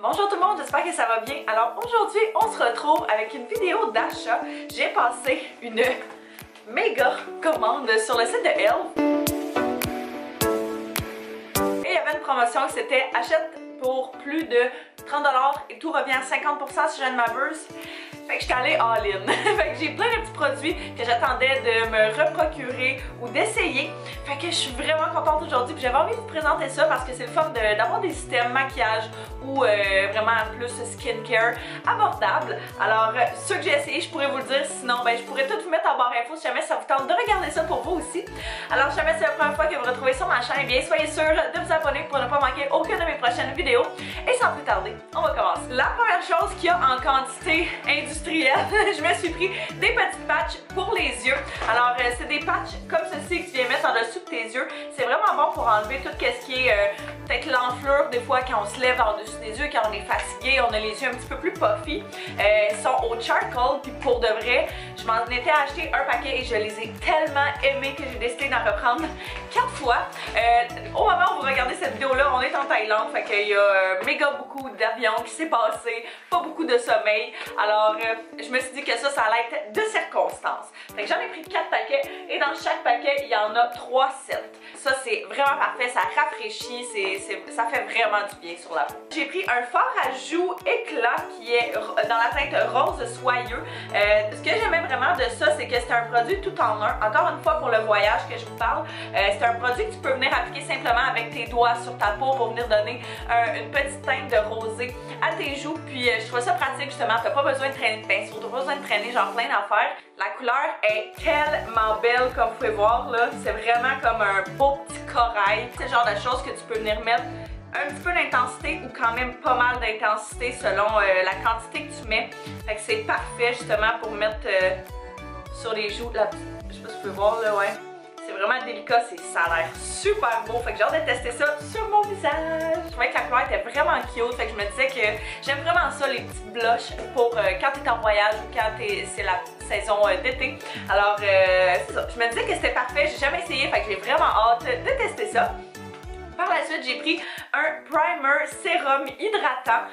Bonjour tout le monde, j'espère que ça va bien. Alors aujourd'hui, on se retrouve avec une vidéo d'achat. J'ai passé une méga commande sur le site de Elle. Et il y avait une promotion qui c'était achète pour plus de 30$ et tout revient à 50% si je ne m'abuse. Fait que j'étais allée all-in. Fait que j'ai plein de petits produits que j'attendais de me reprocurer ou d'essayer. Fait que je suis vraiment contente aujourd'hui. Puis j'avais envie de vous présenter ça parce que c'est le fun d'avoir des systèmes maquillage ou vraiment plus skincare abordables. Alors, ceux que j'ai essayé, je pourrais vous le dire. Sinon, ben, je pourrais tout vous mettre en barre info si jamais ça vous tente de regarder ça pour vous aussi. Alors, si jamais c'est la première fois que vous vous retrouvez sur ma chaîne, eh bien, soyez sûr de vous abonner pour ne pas manquer aucune de mes prochaines vidéos. Et sans plus tarder, on va commencer. La première chose qu'il y a en quantité industrielle, je me suis pris des petits patchs pour les yeux. Alors, c'est des patchs comme ceci que tu viens mettre en dessous de tes yeux. C'est vraiment bon pour enlever tout ce qui est peut-être l'enflure des fois quand on se lève en dessus des yeux, quand on est fatigué, on a les yeux un petit peu plus puffy. Ils sont au charcoal, puis pour de vrai, je m'en étais acheté un paquet et je les ai tellement aimés que j'ai décidé d'en reprendre 4 fois. Au moment où vous regardez cette vidéo-là, on est en Thaïlande, fait qu'il y a méga beaucoup d'avions qui s'est passé, pas beaucoup de sommeil. Alors, je me suis dit que ça allait être de circonstances. Fait que j'en ai pris 4 paquets et dans chaque paquet, il y en a 3 sets. Ça, c'est vraiment parfait, ça rafraîchit, ça fait vraiment du bien sur la peau. J'ai pris un fard à joues éclat qui est dans la teinte rose soyeux. Ce que j'aimais vraiment de ça, c'est que c'est un produit tout en un. Encore une fois, pour le voyage que je vous parle, c'est un produit que tu peux venir appliquer simplement avec tes doigts sur ta peau pour venir donner une petite teinte de rosé à tes joues. Puis je trouve ça pratique justement, t'as pas besoin de traîner de pinceau, t'as pas besoin de traîner genre plein d'affaires. La couleur est tellement belle comme vous pouvez voir là, c'est vraiment comme un beau petit corail. C'est le genre de choses que tu peux venir mettre un petit peu d'intensité ou quand même pas mal d'intensité selon la quantité que tu mets. Fait que c'est parfait justement pour mettre sur les joues. Là, je sais pas si vous pouvez voir là, ouais. C'est vraiment délicat, ça a l'air super beau. Fait que j'ai hâte de tester ça sur mon visage. Je trouvais que la couleur était vraiment cute. Fait que je me disais que j'aime vraiment ça, les petits blushs pour quand t'es en voyage ou quand c'est la saison d'été. Alors, c'est ça. Je me disais que c'était parfait. J'ai jamais essayé, fait que j'ai vraiment hâte de tester ça. Par la suite, j'ai pris un primer sérum hydratant.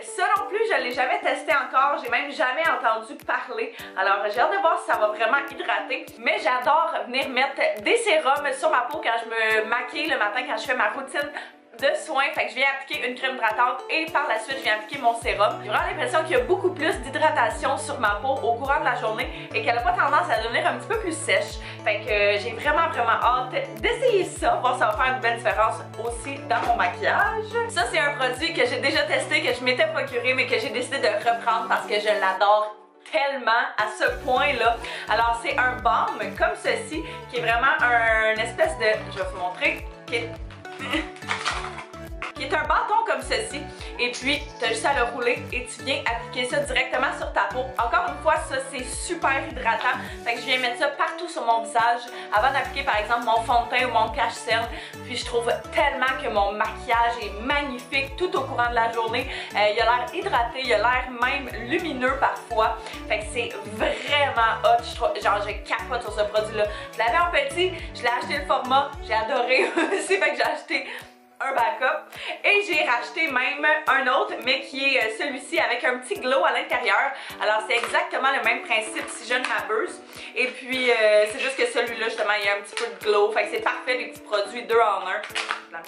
Ça non plus, je ne l'ai jamais testé encore. J'ai même jamais entendu parler. Alors, j'ai hâte de voir si ça va vraiment hydrater. Mais j'adore venir mettre des sérums sur ma peau quand je me maquille le matin, quand je fais ma routine de soins. Fait que je viens appliquer une crème hydratante et par la suite je viens appliquer mon sérum. J'ai vraiment l'impression qu'il y a beaucoup plus d'hydratation sur ma peau au courant de la journée et qu'elle n'a pas tendance à devenir un petit peu plus sèche. Fait que j'ai vraiment hâte d'essayer ça, voir si ça va faire une belle différence aussi dans mon maquillage. Ça c'est un produit que j'ai déjà testé, que je m'étais procuré mais que j'ai décidé de reprendre parce que je l'adore tellement à ce point là. Alors c'est un baume comme ceci qui est vraiment un espèce de, je vais vous montrer, qui est un bâton comme ceci et puis tu as juste à le rouler et tu viens appliquer ça directement sur ta peau. Encore une fois, ça c'est super hydratant. Fait que je viens mettre ça partout sur mon visage avant d'appliquer par exemple mon fond de teint ou mon cache-cerne. Puis je trouve tellement que mon maquillage est magnifique tout au courant de la journée. Il a l'air hydraté, il a l'air même lumineux parfois. Fait que c'est vraiment hot. Genre je capote sur ce produit là. Je l'avais en petit, je l'ai acheté le format, j'ai adoré aussi. Fait que j'ai acheté un backup et j'ai racheté même un autre mais qui est celui-ci avec un petit glow à l'intérieur. Alors c'est exactement le même principe si je ne m'abuse et puis c'est juste que celui-là justement il y a un petit peu de glow, fait que c'est parfait, les petits produits 2 en 1.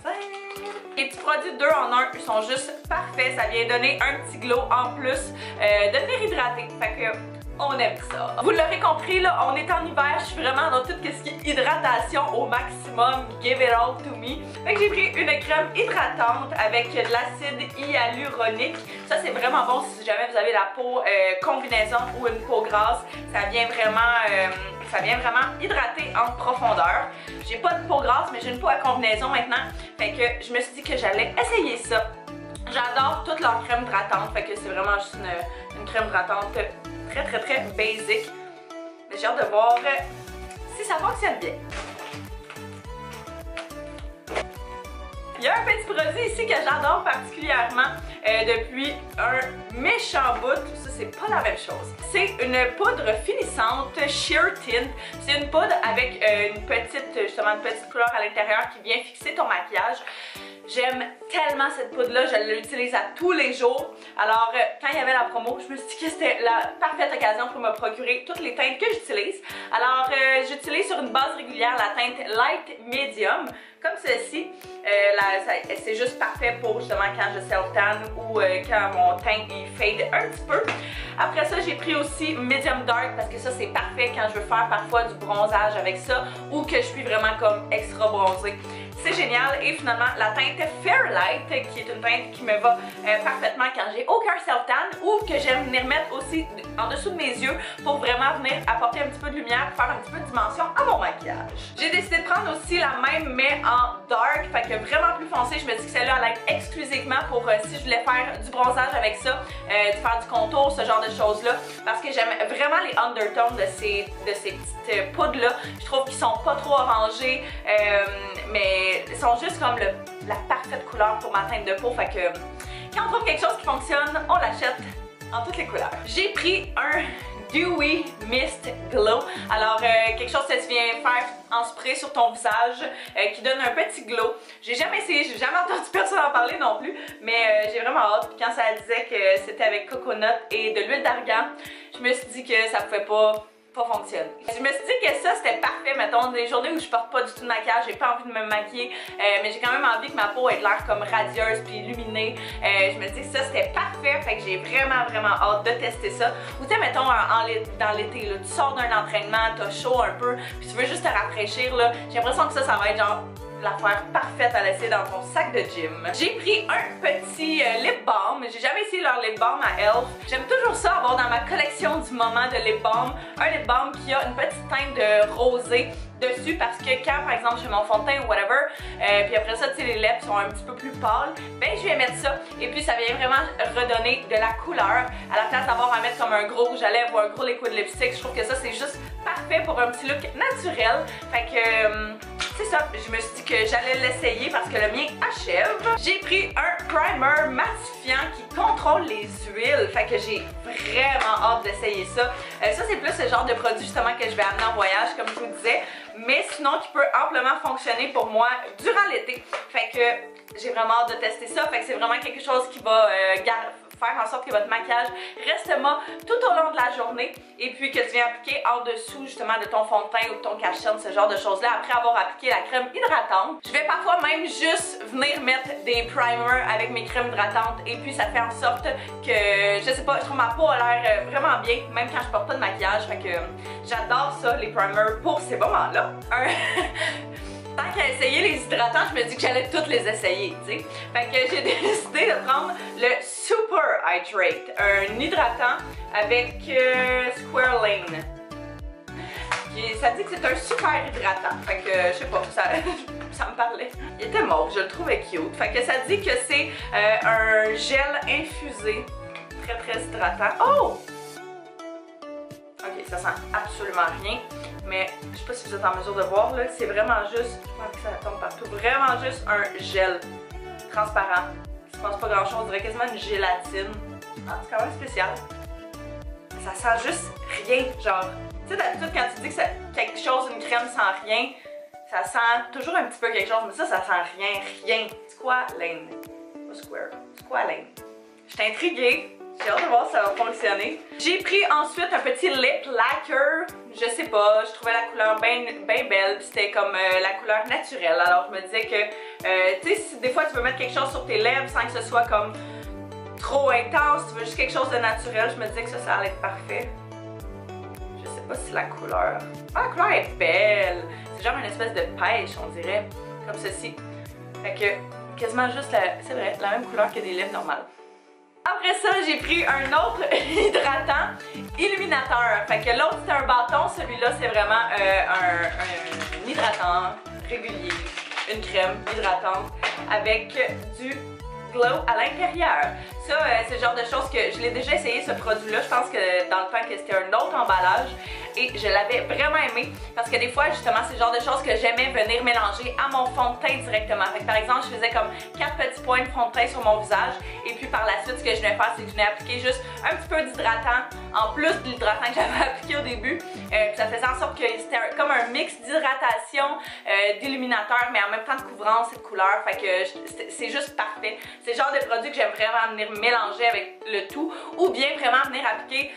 Les petits produits 2 en 1 sont juste parfaits, ça vient donner un petit glow en plus de venir hydrater, fait que on aime ça. Vous l'aurez compris, là, on est en hiver, je suis vraiment dans tout ce qui est hydratation au maximum. Give it all to me. Fait que j'ai pris une crème hydratante avec de l'acide hyaluronique. Ça, c'est vraiment bon si jamais vous avez la peau combinaison ou une peau grasse. Ça vient vraiment hydrater en profondeur. J'ai pas de peau grasse, mais j'ai une peau à combinaison maintenant. Fait que je me suis dit que j'allais essayer ça. J'adore toutes leurs crèmes hydratantes. Fait que c'est vraiment juste une crème hydratante très basic. Mais j'ai hâte de voir si ça fonctionne bien. Il y a un petit produit ici que j'adore particulièrement depuis un méchant bout. Ça, c'est pas la même chose. C'est une poudre finissante Sheer Tint. C'est une poudre avec une petite couleur à l'intérieur qui vient fixer ton maquillage. J'aime tellement cette poudre-là, je l'utilise à tous les jours. Alors, quand il y avait la promo, je me suis dit que c'était la parfaite occasion pour me procurer toutes les teintes que j'utilise. Alors, j'utilise sur une base régulière la teinte Light Medium, comme celle-ci. C'est juste parfait pour justement quand je self-tan ou quand mon teint il fade un petit peu. Après ça, j'ai pris aussi Medium Dark parce que ça, c'est parfait quand je veux faire parfois du bronzage avec ça ou que je suis vraiment comme extra bronzée. C'est génial. Et finalement, la teinte Fairlight, qui est une teinte qui me va parfaitement quand j'ai aucun self-tan ou que j'aime venir mettre aussi en dessous de mes yeux pour vraiment venir apporter un petit peu de lumière pour faire un petit peu de dimension à mon maquillage. J'ai décidé de prendre aussi la même mais en dark, fait que vraiment plus foncé. Je me dis que celle-là allait être exclusivement pour si je voulais faire du bronzage avec ça, de faire du contour, ce genre de choses-là, parce que j'aime vraiment les undertones de ces petites poudres-là. Je trouve qu'ils sont pas trop orangés, mais ils sont juste comme la parfaite couleur pour ma teinte de peau, fait que quand on trouve quelque chose qui fonctionne, on l'achète en toutes les couleurs. J'ai pris un Dewy Mist Glow. Alors, quelque chose que tu viens faire en spray sur ton visage qui donne un petit glow. J'ai jamais essayé, j'ai jamais entendu personne en parler non plus, mais j'ai vraiment hâte. Puis quand ça disait que c'était avec coconut et de l'huile d'argan, je me suis dit que ça pouvait pas fonctionner. Je me suis dit que ça c'était parfait, mettons, des journées où je porte pas du tout de maquillage, j'ai pas envie de me maquiller, mais j'ai quand même envie que ma peau ait l'air comme radieuse puis illuminée. Je me dis que ça c'était parfait, fait que j'ai vraiment hâte de tester ça. Ou tu sais, mettons, dans l'été, tu sors d'un entraînement, t'as chaud un peu, puis tu veux juste te rafraîchir, là, j'ai l'impression que ça va être genre l'affaire parfaite à laisser dans ton sac de gym. J'ai pris un petit lip balm. J'ai jamais essayé leur lip balm à Elf. J'aime toujours ça avoir dans ma collection du moment de lip balm. Un lip balm qui a une petite teinte de rosé dessus parce que quand par exemple je fais mon fond de teint ou whatever, puis après ça tu sais les lèvres sont un petit peu plus pâles, ben je vais mettre ça et puis ça vient vraiment redonner de la couleur à la place d'avoir à mettre comme un gros rouge à lèvres ou un gros liquid lipstick. Je trouve que ça c'est juste parfait pour un petit look naturel. Fait que c'est ça, je me suis dit que j'allais l'essayer parce que le mien achève. J'ai pris un primer matifiant qui contrôle les huiles, fait que j'ai vraiment hâte d'essayer ça. Ça c'est plus le genre de produit justement que je vais amener en voyage comme je vous disais, mais sinon qui peut amplement fonctionner pour moi durant l'été. Fait que j'ai vraiment hâte de tester ça, fait que c'est vraiment quelque chose qui va faire en sorte que votre maquillage reste mat tout au long de la journée et puis que tu viens appliquer en dessous justement de ton fond de teint ou de ton cache-cerne, ce genre de choses là après avoir appliqué la crème hydratante. Je vais parfois même juste venir mettre des primers avec mes crèmes hydratantes et puis ça fait en sorte que, je sais pas, je trouve ma peau a l'air vraiment bien même quand je porte pas de maquillage, fait que j'adore ça, les primers pour ces moments là. Tant qu'à essayer les hydratants, je me dis que j'allais toutes les essayer, tu sais. Fait que j'ai décidé de prendre le Super Hydrate, un hydratant avec Square Lane. Ça dit que c'est un super hydratant, fait que je sais pas, ça me parlait. Il était mauve, je le trouvais cute. Fait que ça dit que c'est un gel infusé, très hydratant. Oh! Ok, ça sent absolument rien, mais je sais pas si vous êtes en mesure de voir là, c'est vraiment juste, je pense que ça tombe partout, vraiment juste un gel transparent. Il se passe pas grand chose, on dirait quasiment une gélatine. Ah, c'est quand même spécial. Ça sent juste rien, genre, tu sais d'habitude quand tu dis que quelque chose, une crème sans rien, ça sent toujours un petit peu quelque chose, mais ça sent rien. Square Lane. Pas Square, Square Lane. J'étais intriguée. J'ai hâte de voir si ça va fonctionner. J'ai pris ensuite un petit lip lacquer. Je sais pas, je trouvais la couleur bien belle. C'était comme la couleur naturelle. Alors je me disais que, tu sais, si des fois tu veux mettre quelque chose sur tes lèvres sans que ce soit comme trop intense, tu veux juste quelque chose de naturel, je me disais que ça allait être parfait. Je sais pas si la couleur... Ah, la couleur est belle. C'est genre une espèce de pêche, on dirait. Comme ceci. Fait que quasiment juste, c'est vrai, la même couleur que des lèvres normales. Après ça, j'ai pris un autre hydratant illuminateur. Fait que l'autre c'était un bâton, celui-là c'est vraiment un hydratant régulier, une crème hydratante avec du glow à l'intérieur. Ça, c'est le genre de choses que je l'ai déjà essayé ce produit-là. Je pense que dans le temps que c'était un autre emballage et je l'avais vraiment aimé parce que des fois, justement, c'est le genre de choses que j'aimais venir mélanger à mon fond de teint directement. Fait que, par exemple, je faisais comme 4 petits points de fond de teint sur mon visage et puis par la suite, ce que je venais faire, c'est que je venais appliquer juste un petit peu d'hydratant en plus de l'hydratant que j'avais appliqué au début. Ça faisait en sorte que c'était comme un mix d'hydratation, d'illuminateur, mais en même temps de couvrance et de couleur. Fait que c'est juste parfait. C'est le genre de produit que j'aime vraiment venir mélanger avec le tout, ou bien vraiment venir appliquer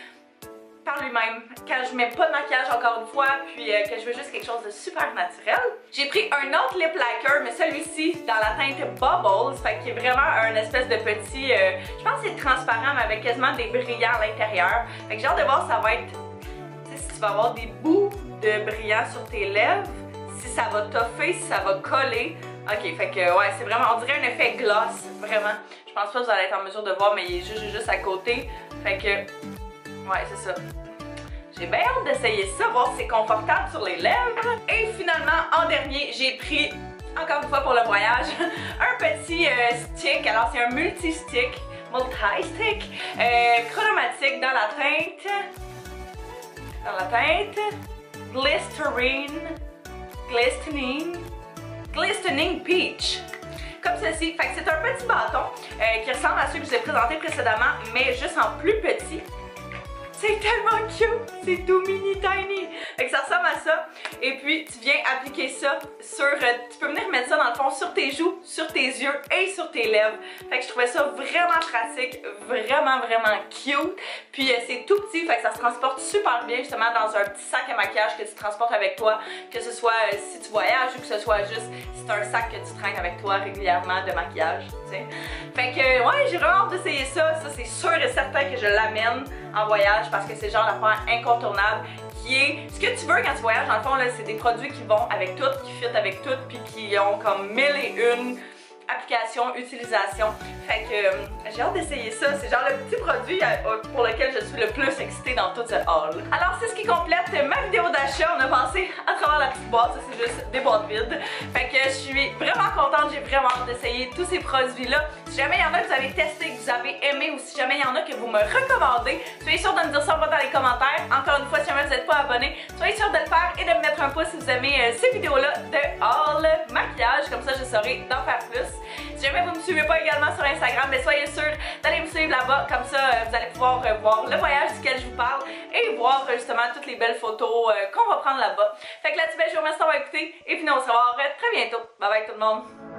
par lui-même, quand je mets pas de maquillage encore une fois, puis que je veux juste quelque chose de super naturel. J'ai pris un autre lip lacquer, mais celui-ci dans la teinte Bubbles, fait qu'il est vraiment un espèce de petit, je pense que c'est transparent, mais avec quasiment des brillants à l'intérieur. Fait que j'ai hâte de voir si ça va être, tu sais, si tu vas avoir des bouts de brillants sur tes lèvres, si ça va toffer, si ça va coller. Ok, fait que ouais, c'est vraiment, on dirait un effet gloss, vraiment. Je pense pas que vous allez être en mesure de voir, mais il est juste à côté. Fait que ouais, c'est ça. J'ai bien hâte d'essayer ça, voir si c'est confortable sur les lèvres. Et finalement, en dernier, j'ai pris, encore une fois pour le voyage, un petit stick. Alors, c'est un multi-stick, chromatique dans la teinte, Glistening Peach. Comme ceci. Fait que c'est un petit bâton qui ressemble à ceux que je vous ai présentés précédemment, mais juste en plus petit. C'est tellement cute! C'est tout mini tiny! Fait que ça ressemble à ça. Et puis, tu viens appliquer ça sur... tu peux venir mettre ça dans le fond sur tes joues, sur tes yeux et sur tes lèvres. Fait que je trouvais ça vraiment pratique, vraiment cute. Puis c'est tout petit, fait que ça se transporte super bien justement dans un petit sac à maquillage que tu transportes avec toi. Que ce soit si tu voyages ou que ce soit juste si c'est un sac que tu traînes avec toi régulièrement de maquillage, tu sais. Fait que ouais, j'ai vraiment hâte d'essayer ça. Ça, c'est sûr et certain que je l'amène en voyage parce que c'est le genre d'affaire incontournable qui est ce que tu veux quand tu voyages. Dans le fond, là, c'est des produits qui vont avec tout, qui fit avec tout, puis qui ont comme 1001 applications, utilisations. Fait que j'ai hâte d'essayer ça. C'est genre le petit produit pour lequel je suis le plus excitée dans toute cette haul. Alors c'est ce qui complète ma vidéo d'achat. On a passé à travers la petite boîte, ça c'est juste des boîtes vides. Fait que je suis vraiment contente, j'ai vraiment hâte d'essayer tous ces produits-là. Si jamais il y en a que vous avez testé, que vous avez aimé, ou si jamais il y en a que vous me recommandez, soyez sûr de me dire ça en bas dans les commentaires. Encore une fois, si jamais vous n'êtes pas abonné, soyez sûr de le faire et de me mettre un pouce si vous aimez ces vidéos-là de haul maquillage. Comme ça, je saurai d'en faire plus. Si jamais vous ne me suivez pas également sur Instagram, mais soyez sûr d'aller me suivre là-bas. Comme ça, vous allez pouvoir voir le voyage duquel je vous parle et voir justement toutes les belles photos qu'on va prendre là-bas. Fait que là-dessus, je vous remercie d'avoir écouté et puis nous on se revoit très bientôt. Bye bye tout le monde!